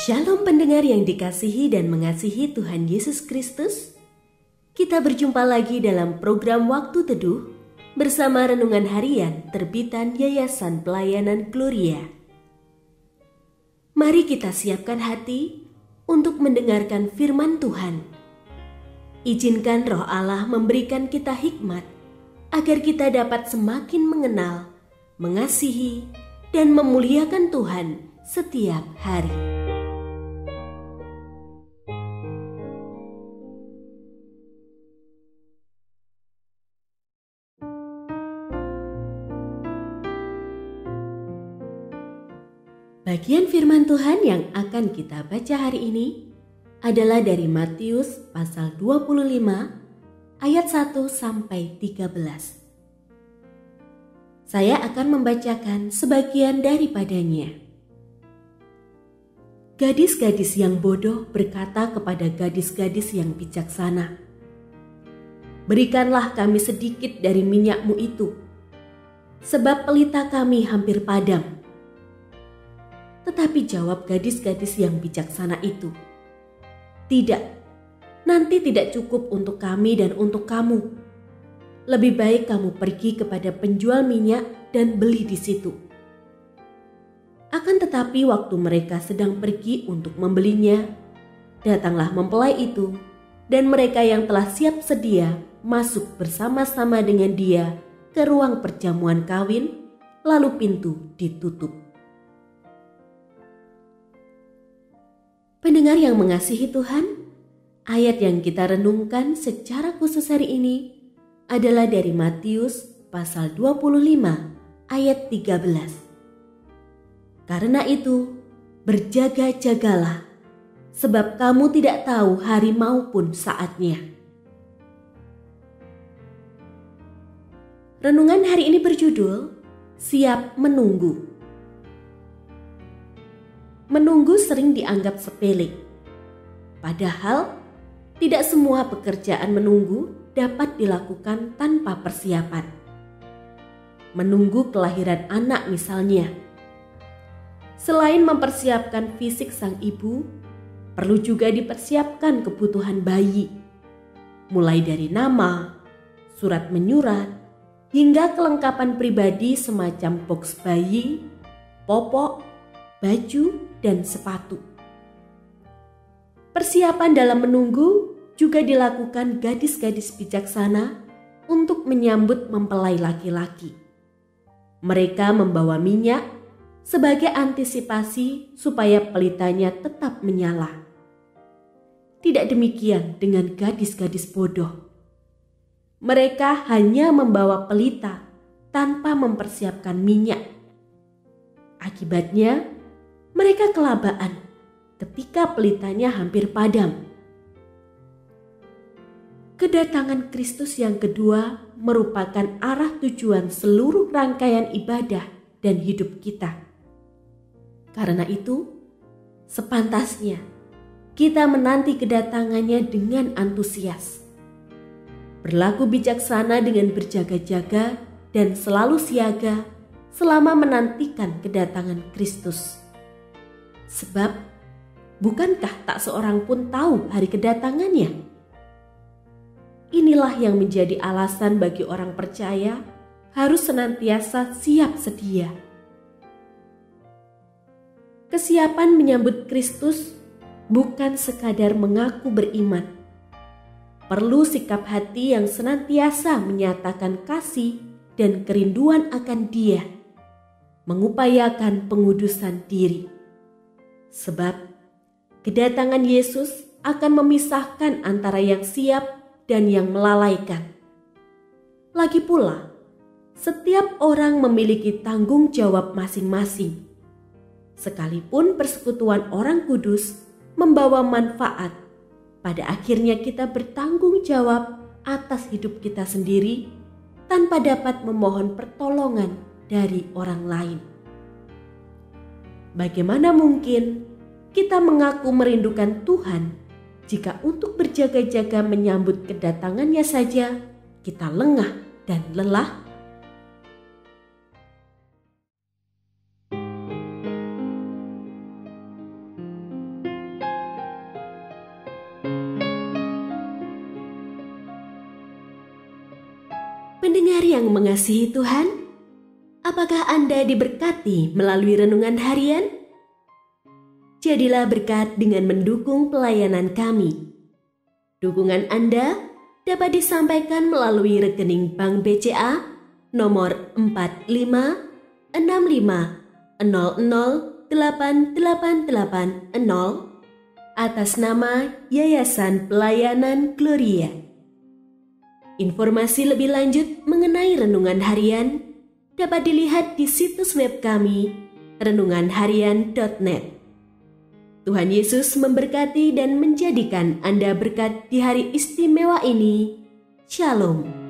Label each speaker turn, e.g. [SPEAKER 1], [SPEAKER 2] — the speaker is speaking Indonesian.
[SPEAKER 1] Shalom pendengar yang dikasihi dan mengasihi Tuhan Yesus Kristus. Kita berjumpa lagi dalam program Waktu Teduh bersama Renungan Harian terbitan Yayasan Pelayanan Gloria. Mari kita siapkan hati untuk mendengarkan firman Tuhan. Izinkan Roh Allah memberikan kita hikmat agar kita dapat semakin mengenal, mengasihi, dan memuliakan Tuhan setiap hari. Bagian firman Tuhan yang akan kita baca hari ini adalah dari Matius pasal 25 ayat 1 sampai 13. Saya akan membacakan sebagian daripadanya. Gadis-gadis yang bodoh berkata kepada gadis-gadis yang bijaksana, "Berikanlah kami sedikit dari minyakmu itu, sebab pelita kami hampir padam." Tetapi jawab gadis-gadis yang bijaksana itu, "Tidak, nanti tidak cukup untuk kami dan untuk kamu. Lebih baik kamu pergi kepada penjual minyak dan beli di situ." Akan tetapi waktu mereka sedang pergi untuk membelinya, datanglah mempelai itu, dan mereka yang telah siap sedia masuk bersama-sama dengan dia ke ruang perjamuan kawin, lalu pintu ditutup. Pendengar yang mengasihi Tuhan, ayat yang kita renungkan secara khusus hari ini adalah dari Matius pasal 25 ayat 13. Karena itu, berjaga-jagalah, sebab kamu tidak tahu hari maupun saatnya. Renungan hari ini berjudul, Siap Menunggu. Menunggu sering dianggap sepele. Padahal, tidak semua pekerjaan menunggu dapat dilakukan tanpa persiapan. Menunggu kelahiran anak misalnya. Selain mempersiapkan fisik sang ibu, perlu juga dipersiapkan kebutuhan bayi. Mulai dari nama, surat menyurat, hingga kelengkapan pribadi semacam box bayi, popok, baju, dan sepatu. Persiapan dalam menunggu juga dilakukan gadis-gadis bijaksana untuk menyambut mempelai laki-laki. Mereka membawa minyak sebagai antisipasi supaya pelitanya tetap menyala. Tidak demikian dengan gadis-gadis bodoh. Mereka hanya membawa pelita tanpa mempersiapkan minyak. Akibatnya, mereka kelabaan ketika pelitanya hampir padam. Kedatangan Kristus yang kedua merupakan arah tujuan seluruh rangkaian ibadah dan hidup kita. Karena itu, sepantasnya kita menanti kedatangannya dengan antusias. Berlaku bijaksana dengan berjaga-jaga dan selalu siaga selama menantikan kedatangan Kristus. Sebab, bukankah tak seorang pun tahu hari kedatangannya? Inilah yang menjadi alasan bagi orang percaya harus senantiasa siap sedia. Kesiapan menyambut Kristus bukan sekadar mengaku beriman. Perlu sikap hati yang senantiasa menyatakan kasih dan kerinduan akan Dia, mengupayakan pengudusan diri. Sebab kedatangan Yesus akan memisahkan antara yang siap dan yang melalaikan. Lagi pula, setiap orang memiliki tanggung jawab masing-masing. Sekalipun persekutuan orang kudus membawa manfaat, pada akhirnya kita bertanggung jawab atas hidup kita sendiri tanpa dapat memohon pertolongan dari orang lain. Bagaimana mungkin kita mengaku merindukan Tuhan jika untuk berjaga-jaga menyambut kedatangannya saja kita lengah dan lelah? Pendengar yang mengasihi Tuhan, apakah Anda diberkati melalui renungan harian? Jadilah berkat dengan mendukung pelayanan kami. Dukungan Anda dapat disampaikan melalui rekening Bank BCA nomor 4565008880 atas nama Yayasan Pelayanan Gloria. Informasi lebih lanjut mengenai renungan harian dapat dilihat di situs web kami renunganharian.net. Tuhan Yesus memberkati dan menjadikan Anda berkat di hari istimewa ini. Shalom.